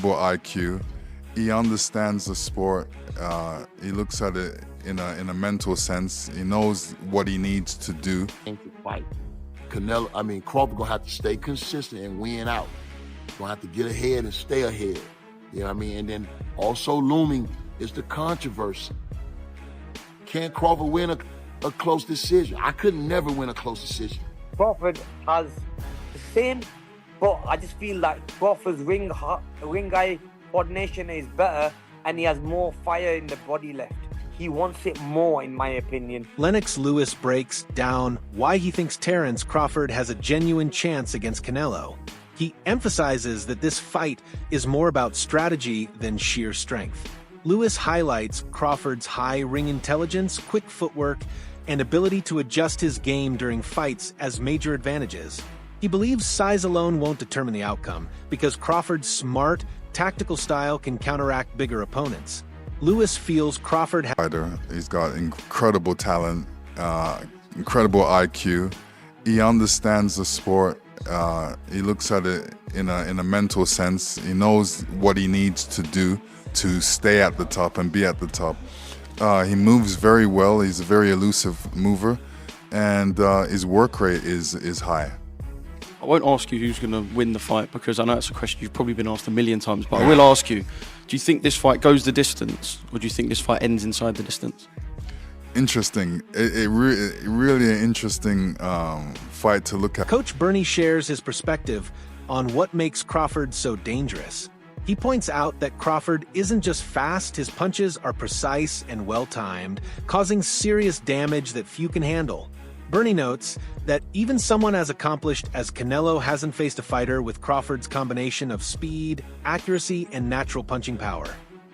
IQ. He understands the sport. He looks at it in a mental sense. He knows what he needs to do. Fight. Crawford gonna have to stay consistent and win out. Gonna have to get ahead and stay ahead. You know what I mean? And then also looming is the controversy. Can Crawford win a close decision? I could never win a close decision. Crawford has the same, but I just feel like Crawford's ring eye coordination is better and he has more fire in the body left. He wants it more, in my opinion. Lennox Lewis breaks down why he thinks Terence Crawford has a genuine chance against Canelo. He emphasizes that this fight is more about strategy than sheer strength. Lewis highlights Crawford's high ring intelligence, quick footwork, and ability to adjust his game during fights as major advantages. He believes size alone won't determine the outcome, because Crawford's smart, tactical style can counteract bigger opponents. Lewis feels Crawford He's got incredible talent, incredible IQ. He understands the sport. He looks at it in a mental sense. He knows what he needs to do to stay at the top and be at the top. He moves very well. He's a very elusive mover, and his work rate is high. I won't ask you who's going to win the fight, because I know it's a question you've probably been asked a million times, but I will ask you, do you think this fight goes the distance, or do you think this fight ends inside the distance? Interesting. Really an interesting fight to look at. Coach Bernie shares his perspective on what makes Crawford so dangerous. He points out that Crawford isn't just fast, his punches are precise and well-timed, causing serious damage that few can handle. Bernie notes that even someone as accomplished as Canelo hasn't faced a fighter with Crawford's combination of speed, accuracy, and natural punching power.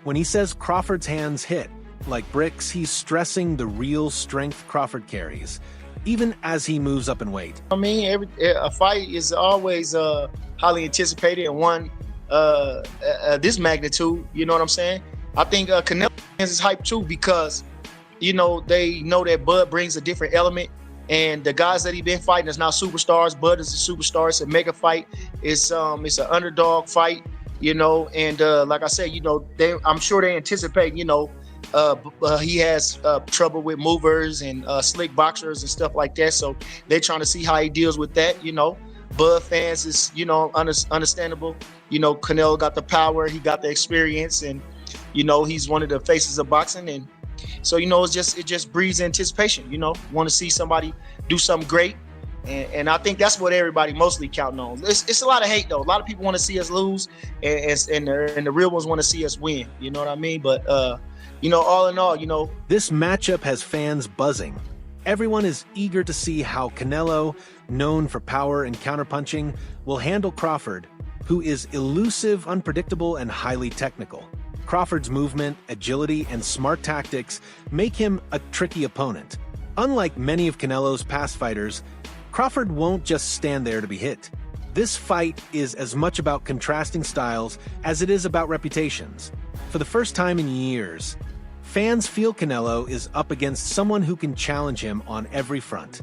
When he says Crawford's hands hit like bricks, he's stressing the real strength Crawford carries, even as he moves up in weight. A fight is always highly anticipated, and one this magnitude, you know what I'm saying? I think Canelo is hyped too, because, they know that Bud brings a different element. And the guys that he's been fighting is now superstars. Bud is a superstar. It's a mega fight. It's an underdog fight, And like I said, I'm sure they anticipate, he has trouble with movers and slick boxers and stuff like that. So they're trying to see how he deals with that, Bud fans is, understandable. Canelo got the power. He got the experience. And, he's one of the faces of boxing. And so, it just breeds anticipation, want to see somebody do something great. And I think that's what everybody mostly counting on. It's a lot of hate, though. A lot of people want to see us lose, and the real ones want to see us win. You know what I mean? But, all in all, This matchup has fans buzzing. Everyone is eager to see how Canelo, known for power and counterpunching, will handle Crawford, who is elusive, unpredictable, and highly technical. Crawford's movement, agility, and smart tactics make him a tricky opponent. Unlike many of Canelo's past fighters, Crawford won't just stand there to be hit. This fight is as much about contrasting styles as it is about reputations. For the first time in years, fans feel Canelo is up against someone who can challenge him on every front.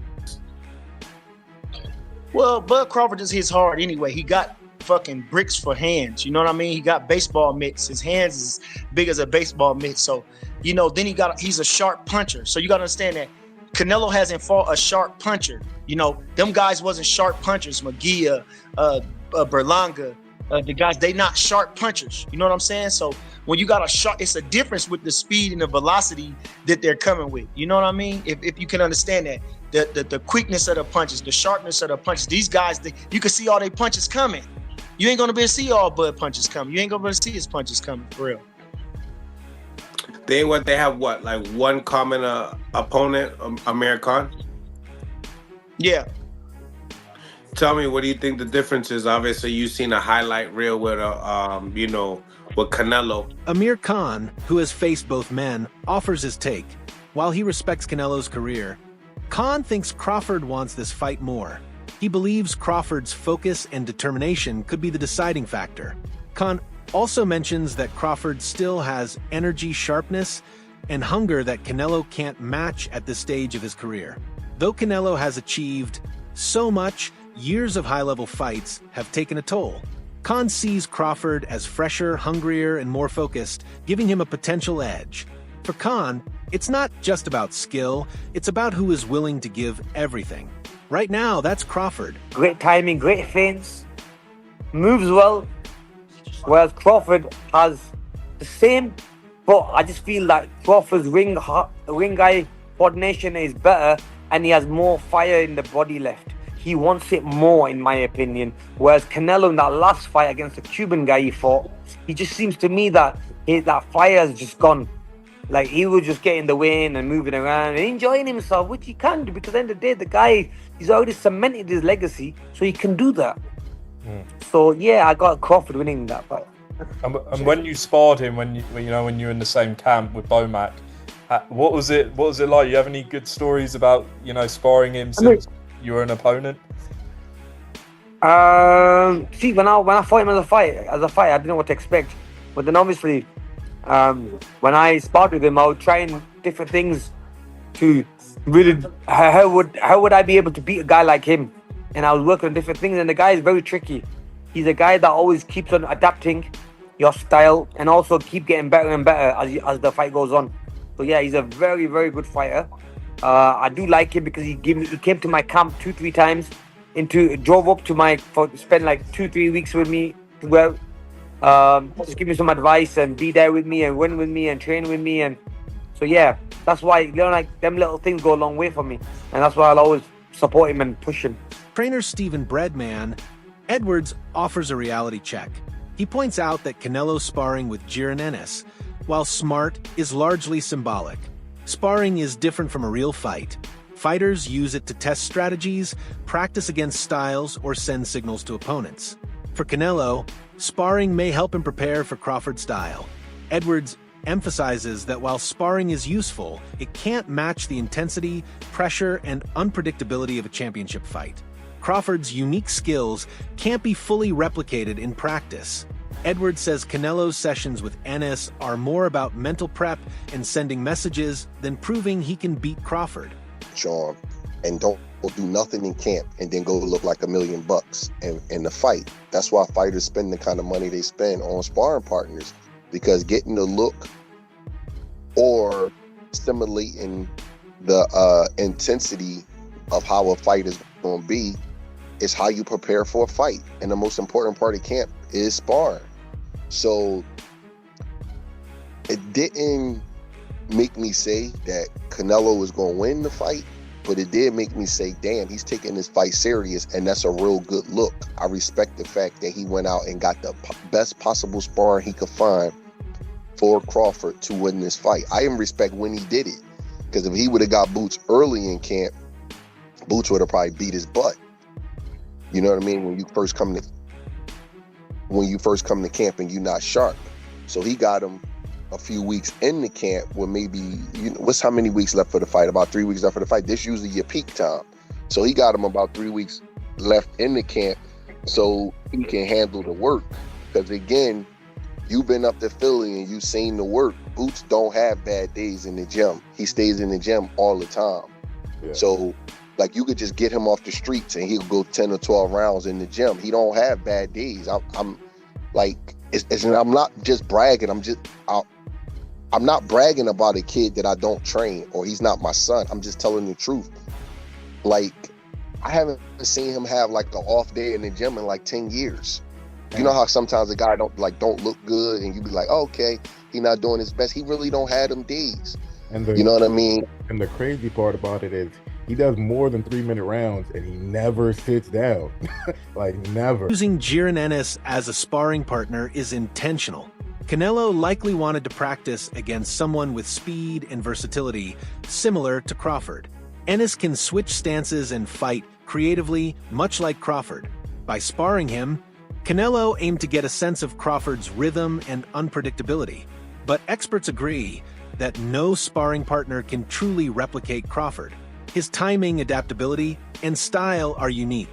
Well, Bud Crawford just hits hard anyway. He got fucking bricks for hands, you know what I mean? He got baseball mitts. His hands is big as a baseball mitt. So, then he's a sharp puncher. So you got to understand that Canelo hasn't fought a sharp puncher. Them guys wasn't sharp punchers. Magia, Berlanga, the guys, they not sharp punchers. You know what I'm saying? So when you got a sharp, it's a difference with the speed and the velocity that they're coming with. You know what I mean? If you can understand that, the quickness of the punches, the sharpness of the punches, these guys, you can see all their punches coming. You ain't gonna be able to see all Bud punches coming. You ain't gonna be able to see his punches coming, for real. They have like one common opponent, Amir Khan? Yeah. Tell me, what do you think the difference is? Obviously, you've seen a highlight reel with with Canelo. Amir Khan, who has faced both men, offers his take. While he respects Canelo's career, Khan thinks Crawford wants this fight more. He believes Crawford's focus and determination could be the deciding factor. Khan also mentions that Crawford still has energy, sharpness, and hunger that Canelo can't match at this stage of his career. Though Canelo has achieved so much, years of high-level fights have taken a toll. Khan sees Crawford as fresher, hungrier, and more focused, giving him a potential edge. For Khan, it's not just about skill, it's about who is willing to give everything. Right now, that's Crawford. Great timing, great feints, moves well, whereas Crawford has the same, but I just feel like Crawford's ring eye coordination is better and he has more fire in the body left. He wants it more, in my opinion. Whereas Canelo in that last fight against the Cuban guy he fought, he just seems to me that that fire has just gone. Like, he was just getting the win and moving around and enjoying himself, which he can do, because at the end of the day, the guy, he's already cemented his legacy, so he can do that. So, yeah, I got Crawford winning that fight. And when you sparred him, when you were in the same camp with Bomac, what was it like? You have any good stories about sparring him since you were an opponent? See, when I fought him as a fight, I didn't know what to expect. But then obviously, when I sparred with him, I would try different things to really how would I be able to beat a guy like him? And I was working on different things, and the guy is very tricky. He's a guy that always keeps on adapting your style and also keep getting better and better as the fight goes on. So yeah, he's a very, very good fighter. I do like him because he came to my camp 2-3 times, drove up to spend like 2-3 weeks with me to just give me some advice and be there with me and win with me and train with me. And so yeah, that's why like them little things go a long way for me, and that's why I'll always support him and push him. Trainer Stephen Breadman Edwards offers a reality check. He points out that Canelo's sparring with Jiren Ennis, while smart, is largely symbolic. Sparring is different from a real fight. Fighters use it to test strategies, practice against styles, or send signals to opponents. For Canelo, sparring may help him prepare for Crawford's style. Edwards emphasizes that while sparring is useful, it can't match the intensity, pressure, and unpredictability of a championship fight. Crawford's unique skills can't be fully replicated in practice. Edwards says Canelo's sessions with Ennis are more about mental prep and sending messages than proving he can beat Crawford. Sean, and don't do nothing in camp and then go look like $1 million in the fight. That's why fighters spend the kind of money they spend on sparring partners, because getting the look or stimulating the intensity of how a fight is going to be is how you prepare for a fight. And the most important part of camp is sparring. So it didn't make me say that Canelo was going to win the fight, but it did make me say, damn, he's taking this fight serious, and that's a real good look. I respect the fact that he went out and got the best possible sparring he could find for Crawford to win this fight. I even respect when he did it, because if he would have got Boots early in camp, Boots would have probably beat his butt. You know what I mean? When you first come to camp and you're not sharp. So he got him a few weeks in the camp with maybe, what's how many weeks left for the fight? About 3 weeks left for the fight. This usually your peak time. So he got him about 3 weeks left in the camp so he can handle the work. Because again, you've been up to Philly and you've seen the work. Boots don't have bad days in the gym. He stays in the gym all the time. Yeah. So like, you could just get him off the streets and he'll go 10 or 12 rounds in the gym. He don't have bad days. I'm like, and I'm not just bragging. I'm not bragging about a kid that I don't train or he's not my son. I'm just telling the truth. Like, I haven't seen him have like an off day in the gym in like 10 years. You know how sometimes a guy don't look good and you be like, oh, okay, he not doing his best. He really don't have them days. You know what I mean? And the crazy part about it is he does more than 3-minute rounds and he never sits down. Like, never. Using Jiren Ennis as a sparring partner is intentional. Canelo likely wanted to practice against someone with speed and versatility similar to Crawford. Ennis can switch stances and fight creatively, much like Crawford. By sparring him, Canelo aimed to get a sense of Crawford's rhythm and unpredictability. But experts agree that no sparring partner can truly replicate Crawford. His timing, adaptability, and style are unique.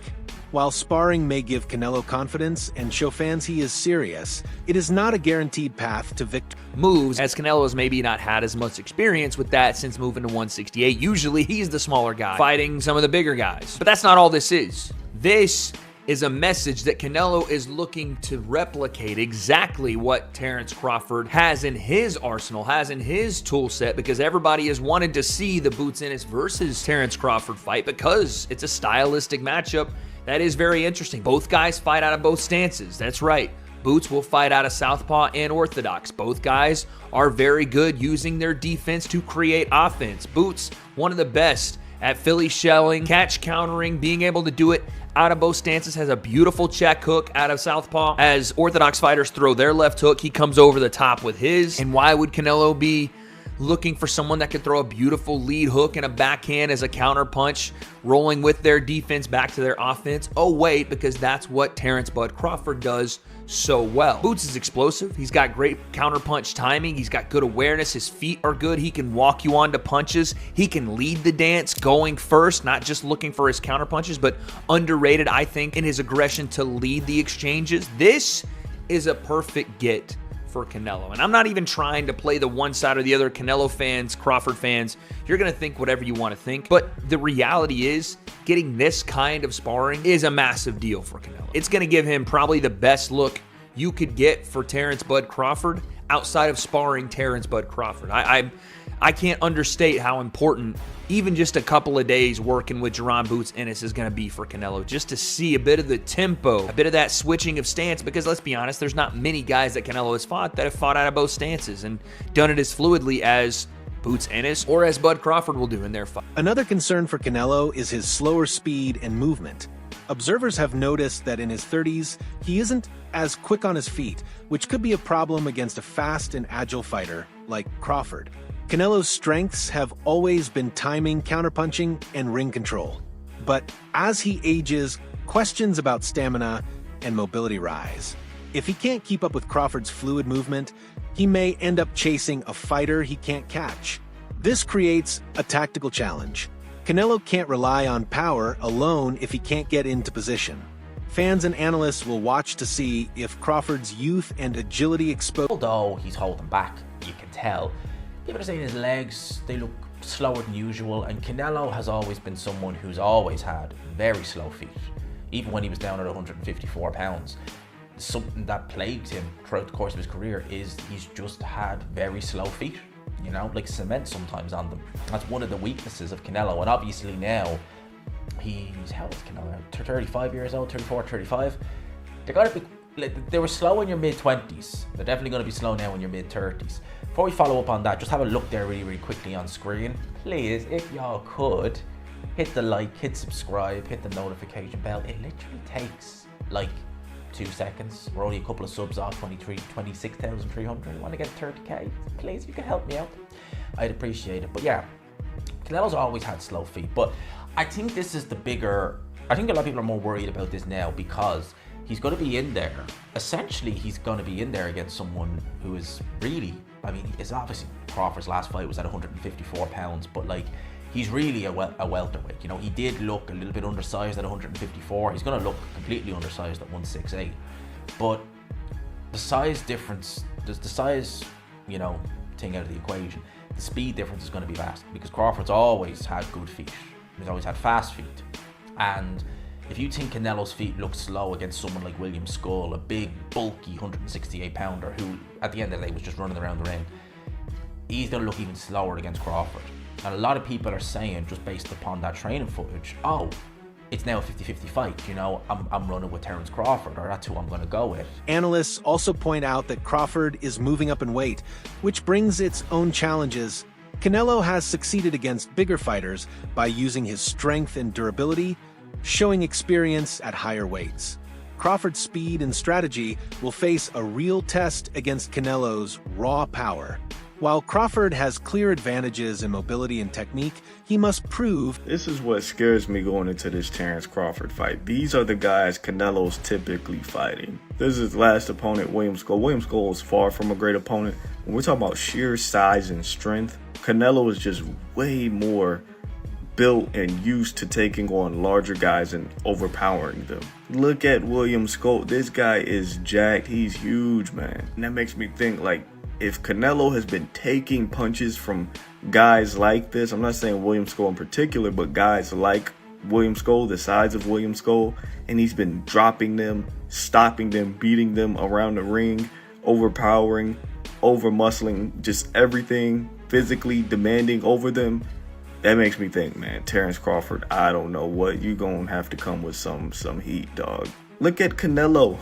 While sparring may give Canelo confidence and show fans he is serious, it is not a guaranteed path to victory. Moves, as Canelo's maybe not had as much experience with that since moving to 168. Usually he's the smaller guy fighting some of the bigger guys. But that's not all this is. This is a message that Canelo is looking to replicate exactly what Terence Crawford has in his arsenal, has in his tool set, because everybody has wanted to see the Boots Ennis versus Terence Crawford fight because it's a stylistic matchup that is very interesting. Both guys fight out of both stances. That's right. Boots will fight out of southpaw and orthodox. Both guys are very good using their defense to create offense. Boots, one of the best at Philly shelling, catch countering, being able to do it out of both stances, has a beautiful check hook out of southpaw. As orthodox fighters throw their left hook, he comes over the top with his. And why would Canelo be looking for someone that could throw a beautiful lead hook and a backhand as a counter punch, rolling with their defense back to their offense? Oh wait, because that's what Terence Bud Crawford does so well. Boots is explosive. He's got great counterpunch timing. He's got good awareness. His feet are good. He can walk you onto punches. He can lead the dance going first, not just looking for his counterpunches, but underrated, I think, in his aggression to lead the exchanges. This is a perfect get for Canelo. And I'm not even trying to play the one side or the other. Canelo fans, Crawford fans, you're going to think whatever you want to think. But the reality is, getting this kind of sparring is a massive deal for Canelo. It's going to give him probably the best look you could get for Terence Bud Crawford outside of sparring Terence Bud Crawford. I can't understate how important even just a couple of days working with Jerron Boots Ennis is going to be for Canelo, just to see a bit of the tempo, a bit of that switching of stance, because let's be honest, there's not many guys that Canelo has fought that have fought out of both stances and done it as fluidly as Boots Ennis or as Bud Crawford will do in their fight. Another concern for Canelo is his slower speed and movement. Observers have noticed that in his 30s, he isn't as quick on his feet, which could be a problem against a fast and agile fighter like Crawford. Canelo's strengths have always been timing, counterpunching, and ring control. But as he ages, questions about stamina and mobility rise. If he can't keep up with Crawford's fluid movement, he may end up chasing a fighter he can't catch. This creates a tactical challenge. Canelo can't rely on power alone if he can't get into position. Fans and analysts will watch to see if Crawford's youth and agility expose. Although he's holding back, you can tell. People are saying his legs, they look slower than usual, and Canelo has always been someone who's always had very slow feet. Even when he was down at 154 pounds. Something that plagued him throughout the course of his career is he's just had very slow feet, you know, like cement sometimes on them. That's one of the weaknesses of Canelo, and obviously now he's, how old is Canelo? 35 years old, 34, 35. They're gonna be, like, they were slow in your mid-20s. They're definitely gonna be slow now in your mid-30s. Before we follow up on that, just have a look there really quickly on screen. Please, if y'all could, hit the like, hit subscribe, hit the notification bell. It literally takes like 2 seconds. We're only a couple of subs off 26,300. I want to get 30k. Please, if you could help me out, I'd appreciate it. But yeah, Canelo's always had slow feet, but I think this is the bigger, I think a lot of people are more worried about this now because he's going to be in there. Essentially, he's going to be in there against someone who is really, I mean, it's obviously Crawford's last fight was at 154 pounds, but like, he's really a welterweight. You know, he did look a little bit undersized at 154. He's going to look completely undersized at 168. But the size difference, the size, you know, thing out of the equation, the speed difference is going to be vast because Crawford's always had good feet. He's always had fast feet. And if you think Canelo's feet look slow against someone like William Skull, a big, bulky 168 pounder who at the end of the day was just running around the ring, he's going to look even slower against Crawford. And a lot of people are saying, just based upon that training footage, oh, it's now a 50-50 fight, you know, I'm running with Terence Crawford, or that's who I'm going to go with. Analysts also point out that Crawford is moving up in weight, which brings its own challenges. Canelo has succeeded against bigger fighters by using his strength and durability, showing experience at higher weights. Crawford's speed and strategy will face a real test against Canelo's raw power. While Crawford has clear advantages in mobility and technique, he must prove. This is what scares me going into this Terence Crawford fight. These are the guys Canelo's typically fighting. This is his last opponent, William Skull. William Skull is far from a great opponent. When we're talking about sheer size and strength, Canelo is just way more built and used to taking on larger guys and overpowering them. Look at William Skull. This guy is jacked. He's huge, man. And that makes me think, like, if Canelo has been taking punches from guys like this, I'm not saying William Skull in particular, but guys like William Scoll, the size of William Scoll, and he's been dropping them, stopping them, beating them around the ring, overpowering, over-muscling, just everything, physically demanding over them. That makes me think, man, Terence Crawford, I don't know what, you gonna have to come with some heat, dog. Look at Canelo.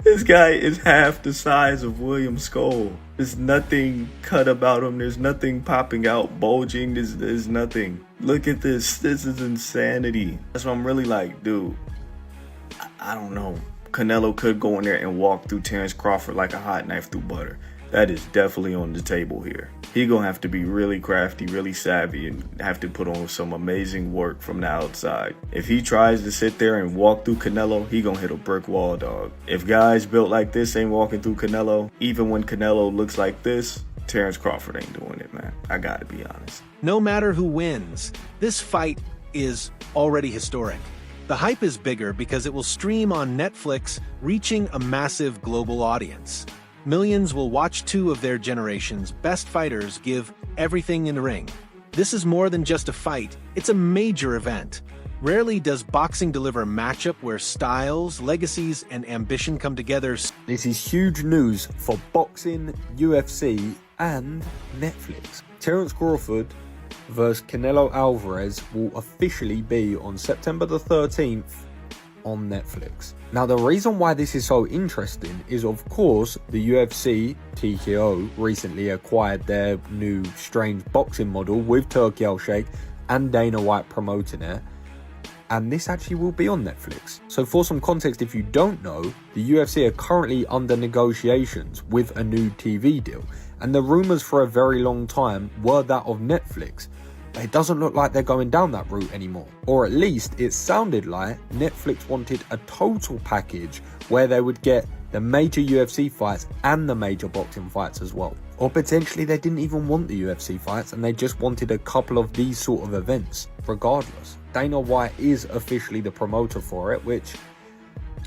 This guy is half the size of William Scoll. There's nothing cut about him. There's nothing popping out, bulging. There's nothing. Look at this. This is insanity. That's what I'm really like, dude. I don't know. Canelo could go in there and walk through Terence Crawford like a hot knife through butter. That is definitely on the table here. He gonna have to be really crafty, really savvy, and have to put on some amazing work from the outside. If he tries to sit there and walk through Canelo, he gonna hit a brick wall, dog. If guys built like this ain't walking through Canelo, even when Canelo looks like this, Terence Crawford ain't doing it, man. I gotta be honest. No matter who wins, this fight is already historic. The hype is bigger because it will stream on Netflix, reaching a massive global audience. Millions will watch two of their generation's best fighters give everything in the ring. This is more than just a fight, it's a major event. Rarely does boxing deliver a matchup where styles, legacies, and ambition come together. This is huge news for boxing, UFC, and Netflix. Terence Crawford versus Canelo Alvarez will officially be on September the 13th on Netflix. Now, the reason why this is so interesting is, of course, the UFC, TKO, recently acquired their new strange boxing model with Turki Al-Sheikh and Dana White promoting it, and this actually will be on Netflix. So for some context, if you don't know, the UFC are currently under negotiations with a new TV deal, and the rumours for a very long time were that of Netflix. It doesn't look like they're going down that route anymore. Or at least it sounded like Netflix wanted a total package where they would get the major UFC fights and the major boxing fights as well. Or potentially they didn't even want the UFC fights and they just wanted a couple of these sort of events. Regardless, Dana White is officially the promoter for it, which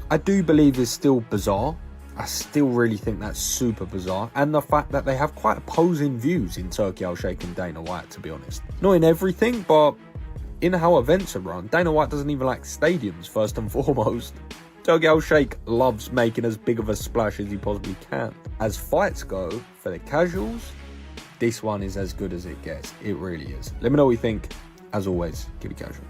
I do believe is still bizarre. I still really think that's super bizarre, and the fact that they have quite opposing views in Turki Al-Sheikh and Dana White, to be honest. Not in everything, but in how events are run. Dana White doesn't even like stadiums, first and foremost. Turki Al-Sheikh loves making as big of a splash as he possibly can. As fights go, for the casuals, this one is as good as it gets. It really is. Let me know what you think. As always, keep it casual.